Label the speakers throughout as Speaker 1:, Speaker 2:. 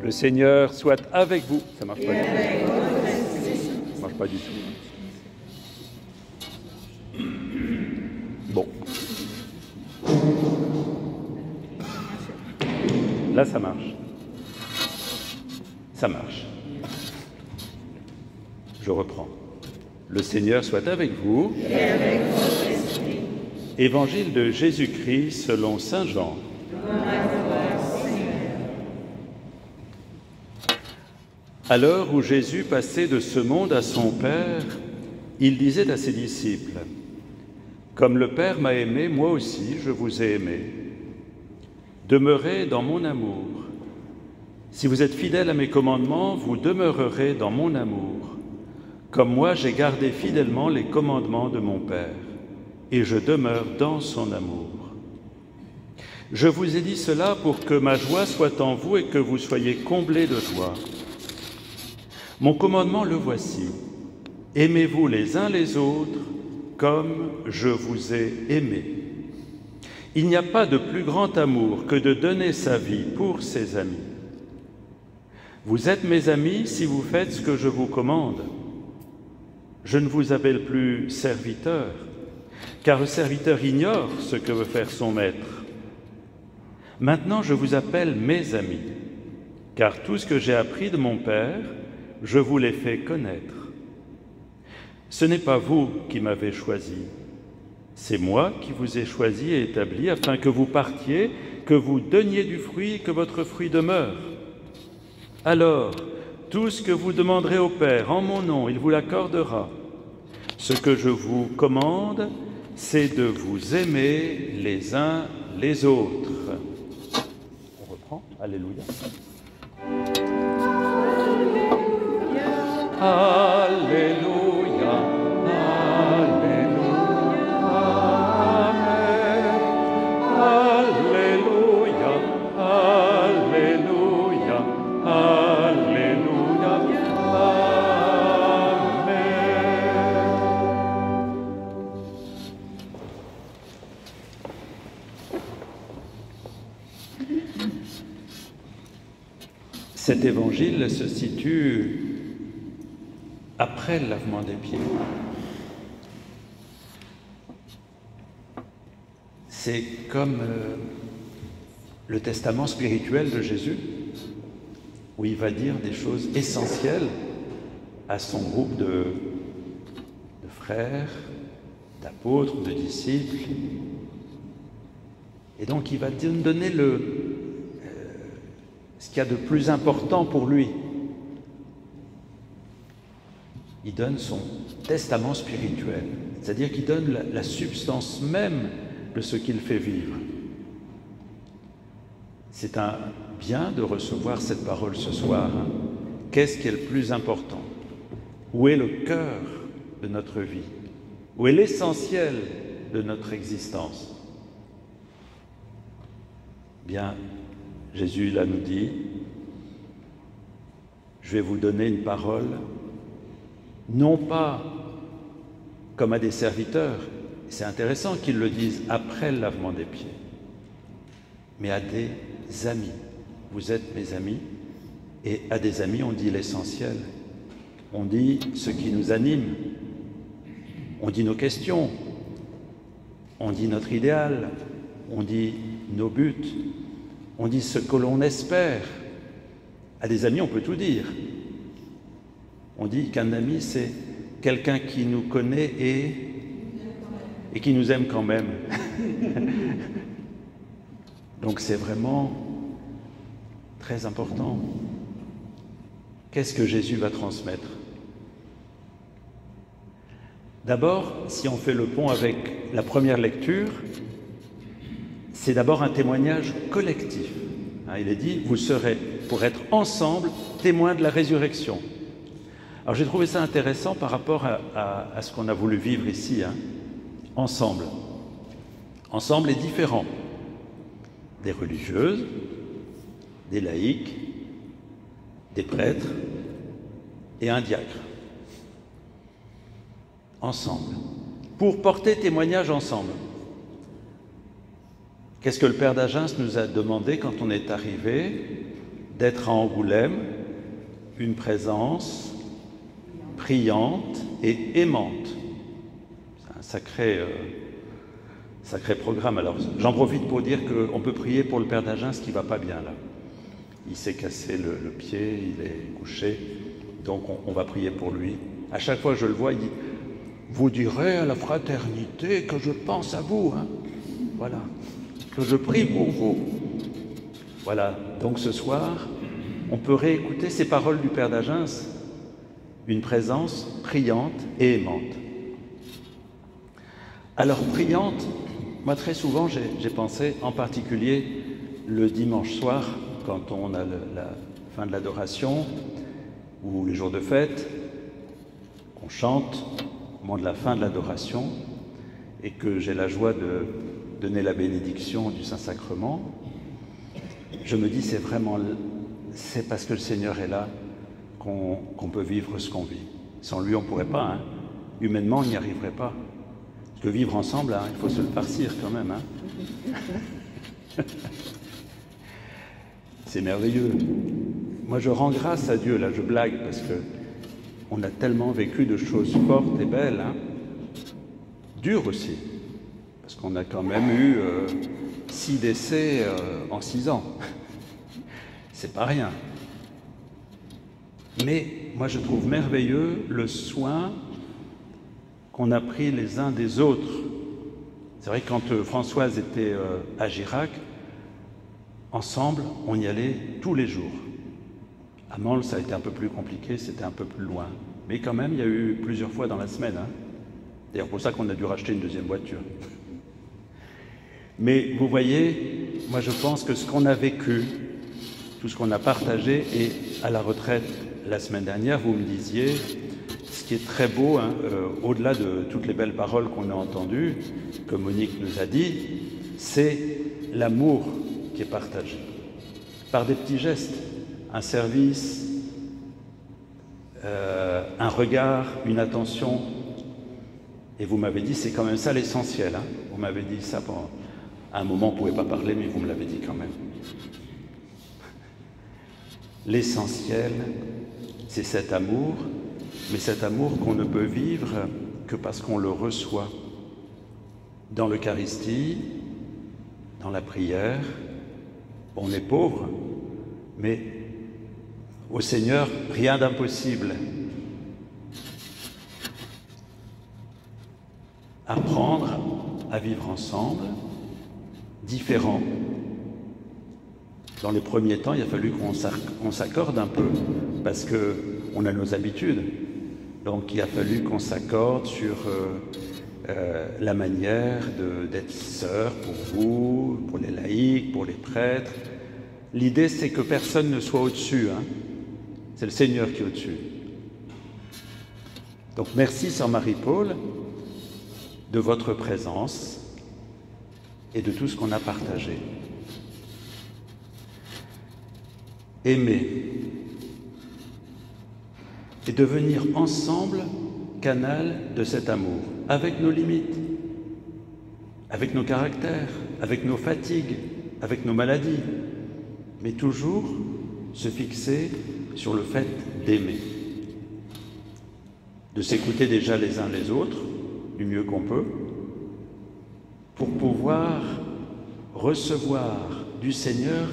Speaker 1: Le Seigneur soit avec vous. Ça marche pas du tout. Ça marche pas du tout. Bon. Là, ça marche. Ça marche. Je reprends. Le Seigneur soit avec vous.
Speaker 2: Et avec votre esprit.
Speaker 1: Évangile de Jésus-Christ selon saint Jean. À l'heure où Jésus passait de ce monde à son Père, il disait à ses disciples : « Comme le Père m'a aimé, moi aussi je vous ai aimé. Demeurez dans mon amour. Si vous êtes fidèles à mes commandements, vous demeurerez dans mon amour, comme moi j'ai gardé fidèlement les commandements de mon Père, et je demeure dans son amour. Je vous ai dit cela pour que ma joie soit en vous et que vous soyez comblés de joie. Mon commandement le voici. Aimez-vous les uns les autres comme je vous ai aimés. Il n'y a pas de plus grand amour que de donner sa vie pour ses amis. Vous êtes mes amis si vous faites ce que je vous commande. Je ne vous appelle plus serviteur, car le serviteur ignore ce que veut faire son maître. Maintenant, je vous appelle mes amis, car tout ce que j'ai appris de mon Père, je vous l'ai fait connaître. Ce n'est pas vous qui m'avez choisi, c'est moi qui vous ai choisi et établi afin que vous partiez, que vous donniez du fruit et que votre fruit demeure. Alors, tout ce que vous demanderez au Père en mon nom, il vous l'accordera. Ce que je vous commande, c'est de vous aimer les uns les autres. On reprend. Alléluia. Alléluia. Cet évangile se situe après le lavement des pieds. C'est comme le testament spirituel de Jésus, où il va dire des choses essentielles à son groupe de frères, d'apôtres, de disciples. Et donc il va nous donner ce qu'il y a de plus important pour lui. Il donne son testament spirituel, c'est-à-dire qu'il donne la substance même de ce qu'il fait vivre. C'est un bien de recevoir cette parole ce soir. Qu'est-ce qui est le plus important? Où est le cœur de notre vie? Où est l'essentiel de notre existence? Bien, Jésus là nous dit, je vais vous donner une parole, non pas comme à des serviteurs, c'est intéressant qu'ils le disent après le lavement des pieds, mais à des amis. Vous êtes mes amis, et à des amis on dit l'essentiel, on dit ce qui nous anime, on dit nos questions, on dit notre idéal, on dit nos buts, on dit ce que l'on espère. À des amis, on peut tout dire. On dit qu'un ami, c'est quelqu'un qui nous connaît et qui nous aime quand même. Donc c'est vraiment très important. Qu'est-ce que Jésus va transmettre? D'abord, si on fait le pont avec la première lecture, c'est d'abord un témoignage collectif. Il est dit, vous serez, pour être ensemble, témoins de la résurrection. Alors j'ai trouvé ça intéressant par rapport à ce qu'on a voulu vivre ici, ensemble. Ensemble et différents. Des religieuses, des laïcs, des prêtres et un diacre. Ensemble. Pour porter témoignage ensemble. Qu'est-ce que le Père d'Agens nous a demandé quand on est arrivé? d'être à Angoulême une présence priante et aimante. C'est un sacré programme. Alors, j'en profite pour dire qu'on peut prier pour le Père d'Agen, ce qui ne va pas bien là. Il s'est cassé le pied, il est couché, donc on va prier pour lui. À chaque fois que je le vois, il dit « Vous direz à la fraternité que je pense à vous, hein. Voilà, que je prie pour vous. » Voilà, donc ce soir, on peut réécouter ces paroles du Père d'Agen, une présence priante et aimante. Alors, priante, moi très souvent j'ai pensé, en particulier le dimanche soir, quand on a la fin de l'adoration, ou les jours de fête, qu'on chante au moment de la fin de l'adoration, et que j'ai la joie de donner la bénédiction du Saint-Sacrement, je me dis c'est parce que le Seigneur est là qu'on peut vivre ce qu'on vit. Sans lui, on ne pourrait pas. Hein. Humainement, on n'y arriverait pas. Parce que vivre ensemble, hein, il faut se le farcir quand même. Hein. C'est merveilleux. Moi, je rends grâce à Dieu, là, je blague, parce que on a tellement vécu de choses fortes et belles, hein. Dures aussi, parce qu'on a quand même eu 6 décès en 6 ans. C'est pas rien. Mais moi, je trouve merveilleux le soin qu'on a pris les uns des autres. C'est vrai que quand Françoise était à Girac, ensemble, on y allait tous les jours. À Mansle, ça a été un peu plus compliqué, c'était un peu plus loin. Mais quand même, il y a eu plusieurs fois dans la semaine. Hein. D'ailleurs, pour ça qu'on a dû racheter une deuxième voiture. Mais vous voyez, moi je pense que ce qu'on a vécu, tout ce qu'on a partagé, et à la retraite la semaine dernière, vous me disiez, ce qui est très beau, hein, au-delà de toutes les belles paroles qu'on a entendues, que Monique nous a dit, c'est l'amour qui est partagé. Par des petits gestes, un service, un regard, une attention. Et vous m'avez dit, c'est quand même ça l'essentiel. Hein. Vous m'avez dit ça pendant un moment, on ne pouvait pas parler, mais vous me l'avez dit quand même. L'essentiel, c'est cet amour, mais cet amour qu'on ne peut vivre que parce qu'on le reçoit dans l'Eucharistie, dans la prière. On est pauvre, mais au Seigneur, rien d'impossible. Apprendre à vivre ensemble, différents. Dans les premiers temps, il a fallu qu'on s'accorde un peu, parce qu'on a nos habitudes. Donc il a fallu qu'on s'accorde sur la manière d'être sœur pour vous, pour les laïcs, pour les prêtres. L'idée, c'est que personne ne soit au-dessus. Hein. C'est le Seigneur qui est au-dessus. Donc merci, Sœur Marie-Paul, de votre présence et de tout ce qu'on a partagé. Aimer et devenir ensemble canal de cet amour, avec nos limites, avec nos caractères, avec nos fatigues, avec nos maladies, mais toujours se fixer sur le fait d'aimer, de s'écouter déjà les uns les autres, du mieux qu'on peut, pour pouvoir recevoir du Seigneur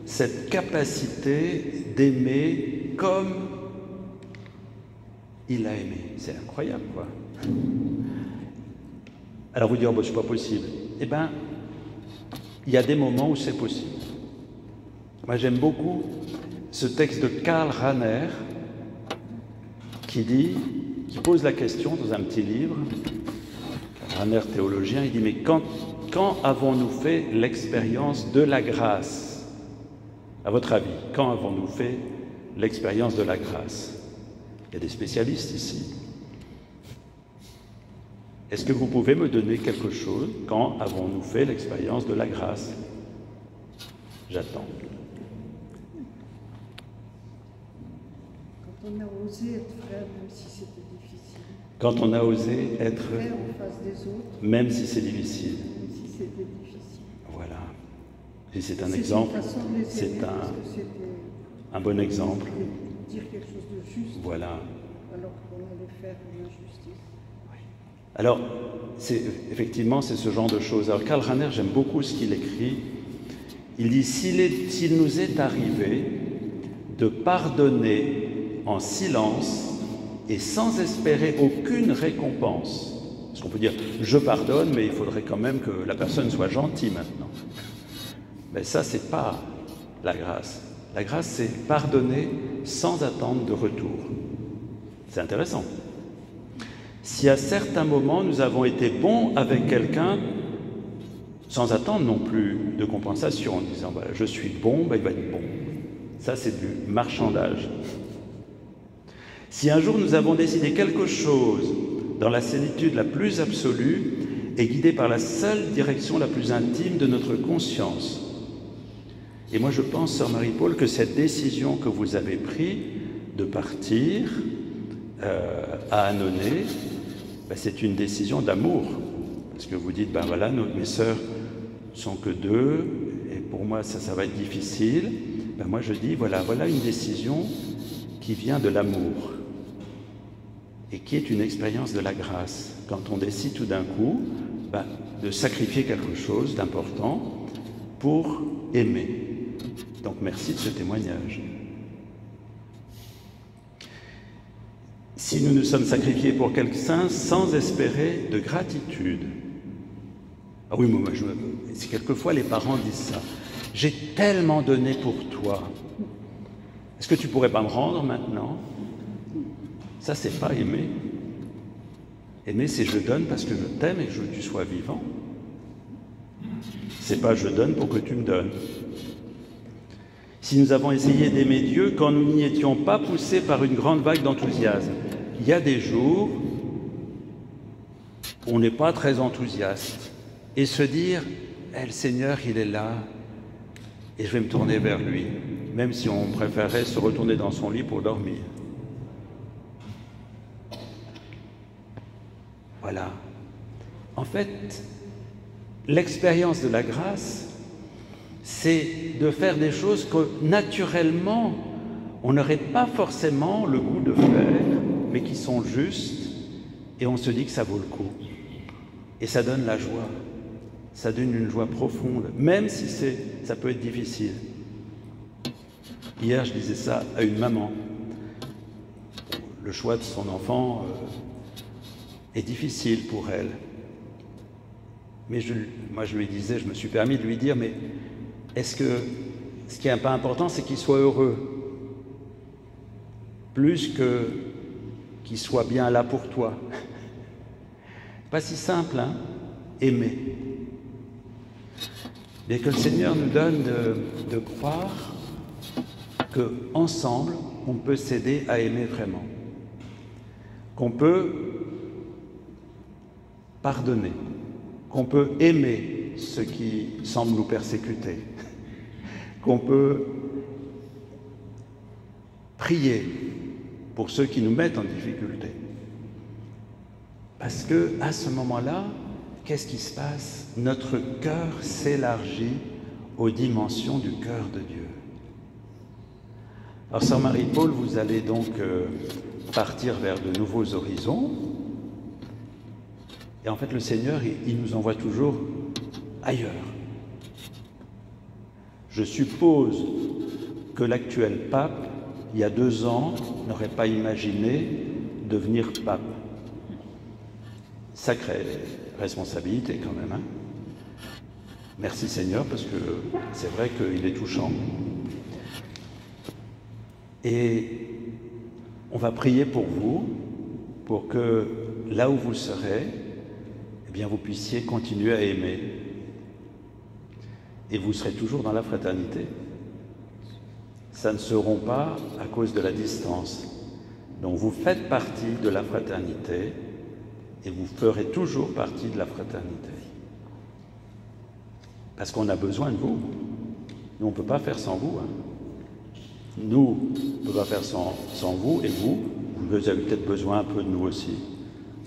Speaker 1: cette capacité d'aimer comme il a aimé. C'est incroyable, quoi. Alors vous dire, oh, c'est pas possible. Eh bien, il y a des moments où c'est possible. Moi, j'aime beaucoup ce texte de Karl Rahner qui pose la question dans un petit livre. Karl Rahner, théologien, il dit, mais quand avons-nous fait l'expérience de la grâce? À votre avis, quand avons-nous fait l'expérience de la grâce? Il y a des spécialistes ici. Est-ce que vous pouvez me donner quelque chose? Quand avons-nous fait l'expérience de la grâce? J'attends.
Speaker 2: Quand on a osé être frère, même si c'était difficile.
Speaker 1: Quand on a osé être
Speaker 2: frère en face des autres,
Speaker 1: même si c'est difficile.
Speaker 2: même si c'était difficile.
Speaker 1: Voilà. Et c'est un exemple.
Speaker 2: C'est une façon de les aimer,
Speaker 1: un bon exemple.
Speaker 2: Dire quelque chose de juste
Speaker 1: Voilà.
Speaker 2: alors qu'on allait faire une injustice.
Speaker 1: Alors, effectivement, c'est ce genre de choses. Alors, Karl Rahner, j'aime beaucoup ce qu'il écrit. Il dit, s'il nous est arrivé de pardonner en silence et sans espérer aucune récompense, parce qu'on peut dire, je pardonne, mais il faudrait quand même que la personne soit gentille maintenant. Mais ça, c'est pas la grâce. La grâce, c'est pardonner sans attendre de retour. C'est intéressant. Si à certains moments, nous avons été bons avec quelqu'un, sans attendre non plus de compensation, en disant voilà, je suis bon, ben, il va être bon. Ça, c'est du marchandage. Si un jour nous avons décidé quelque chose dans la solitude la plus absolue et guidé par la seule direction la plus intime de notre conscience. Et moi, je pense, sœur Marie-Paul, que cette décision que vous avez prise de partir à Annonay, ben, c'est une décision d'amour. Parce que vous dites, ben voilà, mes sœurs sont que deux, et pour moi, ça va être difficile. Ben moi, je dis, voilà une décision qui vient de l'amour et qui est une expérience de la grâce. Quand on décide tout d'un coup ben, de sacrifier quelque chose d'important pour aimer. Donc, merci de ce témoignage. Si nous nous sommes sacrifiés pour quelqu'un sans espérer de gratitude. Ah oui, moi, c'est quelquefois les parents disent ça. J'ai tellement donné pour toi. Est-ce que tu pourrais pas me rendre maintenant? Ça, c'est pas aimer. Aimer, c'est je donne parce que je t'aime et que je veux que tu sois vivant. C'est pas je donne pour que tu me donnes. Si nous avons essayé d'aimer Dieu quand nous n'y étions pas poussés par une grande vague d'enthousiasme, il y a des jours où on n'est pas très enthousiaste. Et se dire, le Seigneur, il est là, et je vais me tourner vers lui, même si on préférait se retourner dans son lit pour dormir. Voilà. En fait, l'expérience de la grâce, c'est de faire des choses que naturellement, on n'aurait pas forcément le goût de faire, mais qui sont justes, et on se dit que ça vaut le coup. Et ça donne la joie. Ça donne une joie profonde, même si ça peut être difficile. Hier, je disais ça à une maman. Le choix de son enfant est difficile pour elle. Mais moi, je lui disais, je me suis permis de lui dire, mais est-ce que ce qui est pas important, c'est qu'il soit heureux, plus que qu'il soit bien là pour toi. Pas si simple, hein? Aimer. Et que le Seigneur nous donne de croire qu'ensemble, on peut s'aider à aimer vraiment. Qu'on peut pardonner, qu'on peut aimer ceux qui semblent nous persécuter, qu'on peut prier pour ceux qui nous mettent en difficulté. Parce qu'à ce moment-là, qu'est-ce qui se passe? Notre cœur s'élargit aux dimensions du cœur de Dieu. Alors, sœur Marie-Paul, vous allez donc partir vers de nouveaux horizons. Et en fait, le Seigneur, il nous envoie toujours ailleurs. Je suppose que l'actuel pape, il y a 2 ans, n'aurait pas imaginé devenir pape. Sacrée responsabilité quand même. Hein. Merci Seigneur, parce que c'est vrai qu'il est touchant. Et on va prier pour vous, pour que là où vous serez, eh bien vous puissiez continuer à aimer. Et vous serez toujours dans la fraternité. Ça ne seront pas à cause de la distance. Donc vous faites partie de la fraternité et vous ferez toujours partie de la fraternité. Parce qu'on a besoin de vous. Nous, on ne peut pas faire sans vous. Hein. Nous, on ne peut pas faire sans vous, et vous avez peut-être besoin un peu de nous aussi.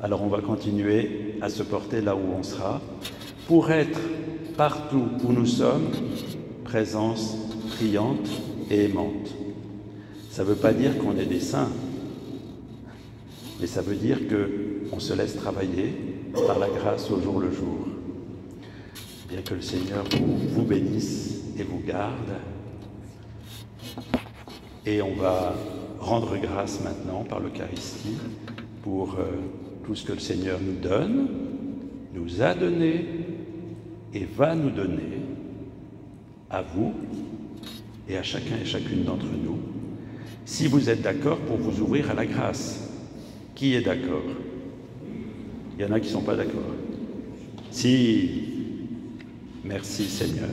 Speaker 1: Alors on va continuer à se porter là où on sera, pour être partout où nous sommes, présence priante et aimante. Ça ne veut pas dire qu'on est des saints, mais ça veut dire qu'on se laisse travailler par la grâce au jour le jour. Bien que le Seigneur vous bénisse et vous garde. Et on va rendre grâce maintenant par l'Eucharistie pour tout ce que le Seigneur nous donne, nous a donné et va nous donner à vous et à chacun et chacune d'entre nous. Si vous êtes d'accord pour vous ouvrir à la grâce, qui est d'accord? Il y en a qui ne sont pas d'accord. Si, merci Seigneur.